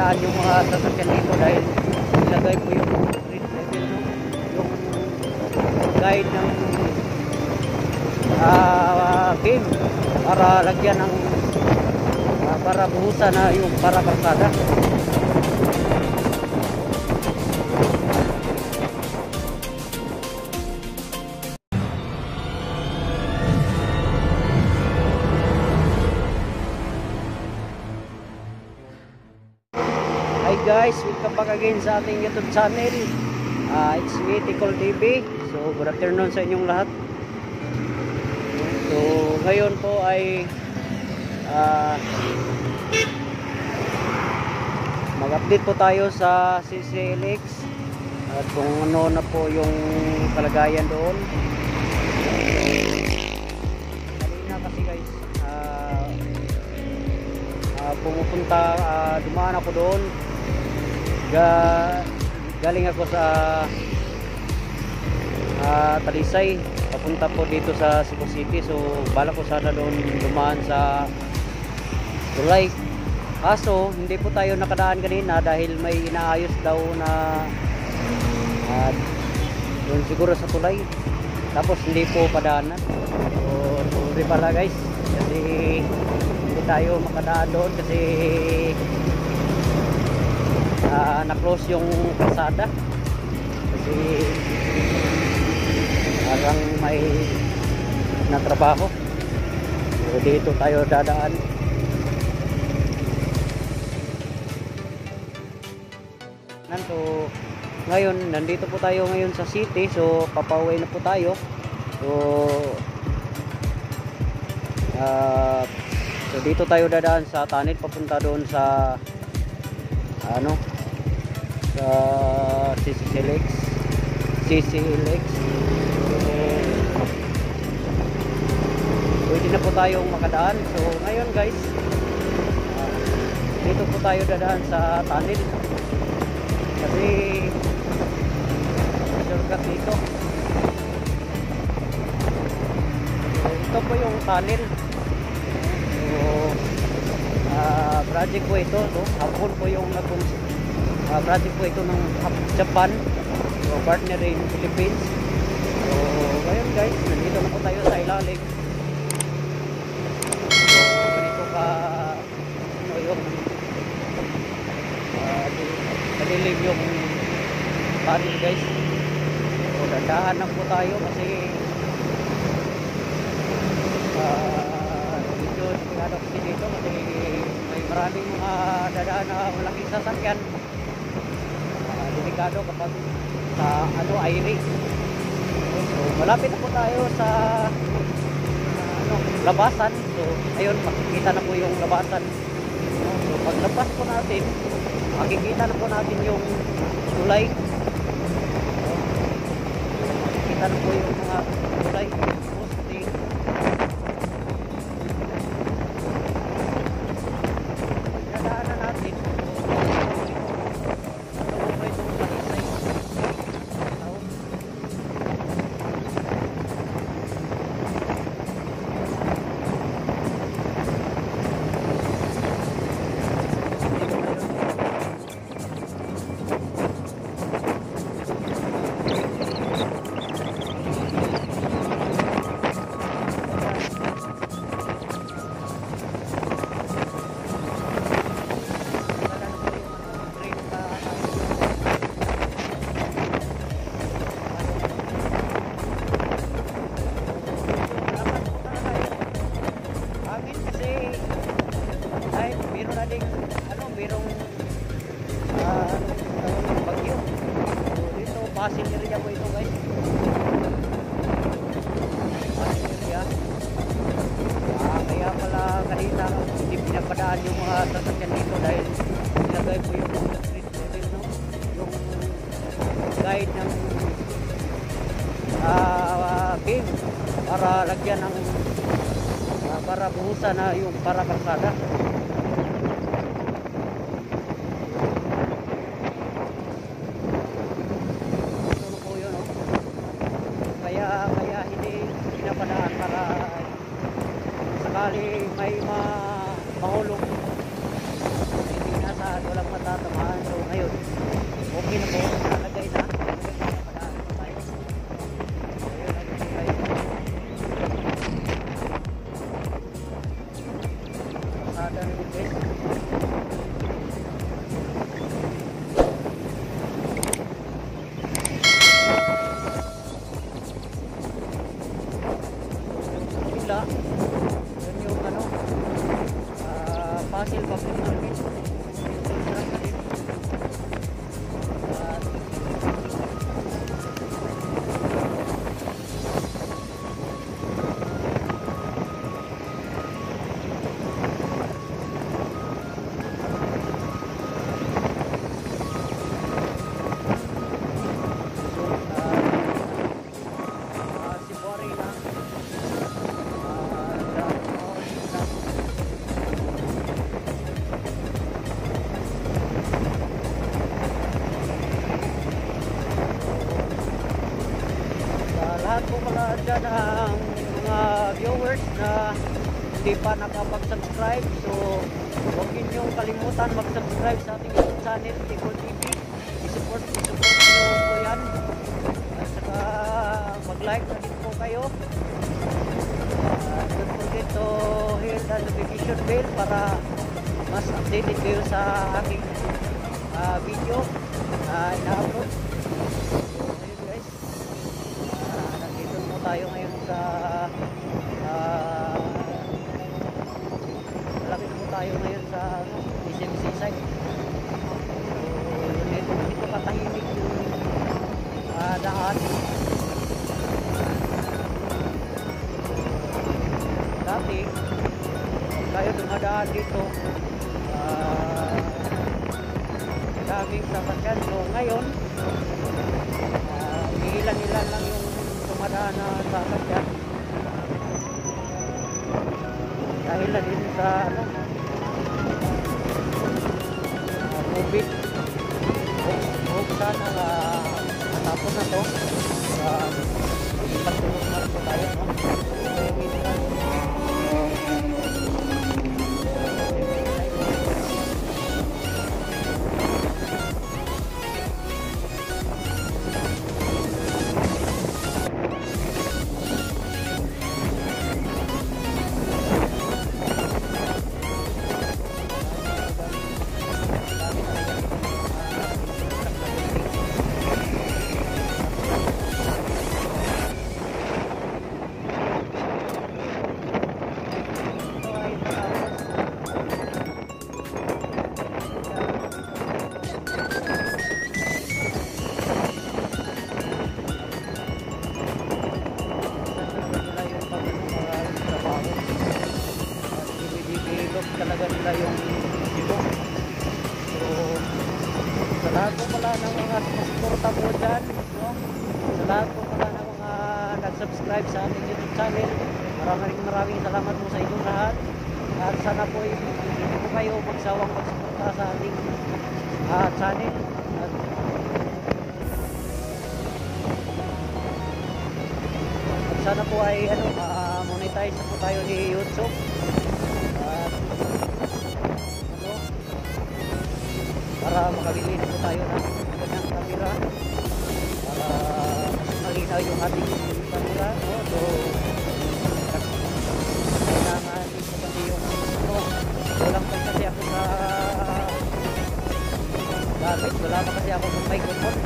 makadaan yung mga sasakyan dito dahil nilagay po yung street level, no? Yung guide ng game para lagyan ng para buhusan na yung para kalsada. Hi guys, welcome back again sa ating YouTube channel. It's me, Tikol TV. So, good afternoon sa inyong lahat. So, ngayon po ay mag-update po tayo sa CCLX at kung ano na po yung kalagayan doon. Kanina kasi guys, pumupunta, dumaan ako doon. Galing ako sa Talisay, papunta po dito sa Cebu City. So bala ko sana doon dumaan sa Tulay, kaso hindi po tayo nakadaan kanina dahil may inaayos daw na doon siguro sa Tulay, tapos hindi po padaanan. So sorry pala guys, kasi hindi tayo makadaan doon kasi na-close yung kalsada kasi parang may natrabaho. So dito tayo dadaan. So ngayon nandito po tayo ngayon sa city, so papauwi na po tayo. So dito tayo dadaan sa tunnel papunta doon sa sa CCLX. Pwede na po tayong makadaan. So ngayon guys, dito po tayo dadaan sa tunnel kasi shortcut dito. So ito po yung tunnel. So project po ito, no? Hapon po yung project po ito ng Japan, so partner in Philippines. So ngayon guys, nandito na po tayo sa ilalim. So ganito ka yung kalilim yung tunnel guys. So dandahan lang po tayo kasi medyo sigurado kasi dito kasi may maraming mga dadaan na malaking sasakyan. Delikado kapag sa airy. So malapit na po tayo sa labasan. So ayun, makikita na po yung labasan. So paglabas po natin, makikita na po natin yung tulay. So, makikita na po yung mga tulay. Pasin area po ito guys. Pasin area. Kaya pala kanina hindi pinapadaan yung mga sasakyan dito dahil nilagay po yung street level, no? Yung guide ng game para lagyan ng para buhusan na yung para kalsada. Kaya hindi pinapadaan para sakali may mahulog, hindi nasaan, walang okay na po. Nalagay na. Padaan po tayo. Ayun, nagtitry. Pasada rin guys. Sila. Yun yung ano. Fossil Public Market. Lahat po pala dyan ang mga viewers na hindi pa nakapag-subscribe, so huwag ninyong kalimutan mag-subscribe sa ating YouTube channel, Ticol TV. I-support nyo po yan, at saka mag-like na din po kayo. Don't forget to hit the notification bell para mas updated kayo sa aking video na ina-upload. Tayo ngayon sa malapit po tayo ngayon sa SMC site. So dito katahimik yung daan. Dati tayo dumadaan dito daming sasakyan. So ngayon ilan-ilan lang yung dumadaan na sasakyan dahil na din sa ano COVID. Hope sana matapos na to, pagtulog na po tayo, no? Talaga nila yung ito. So sa lahat po pala ng mga suporta po dyan, no? Sa lahat po pala ng mga nag-subscribe sa ating YouTube channel, maraming salamat po sa inyong lahat. At sana po hindi po kayo magsawang magsuporta sa ating channel. At sana po ay monetize po tayo ni YouTube. Para makabili po tayo ng kanyang camera para mas malinaw yung ating camera, no? So kailangan ito kasi yung walang pa kasi ako sa gamit, wala pa kasi ako ng microphone.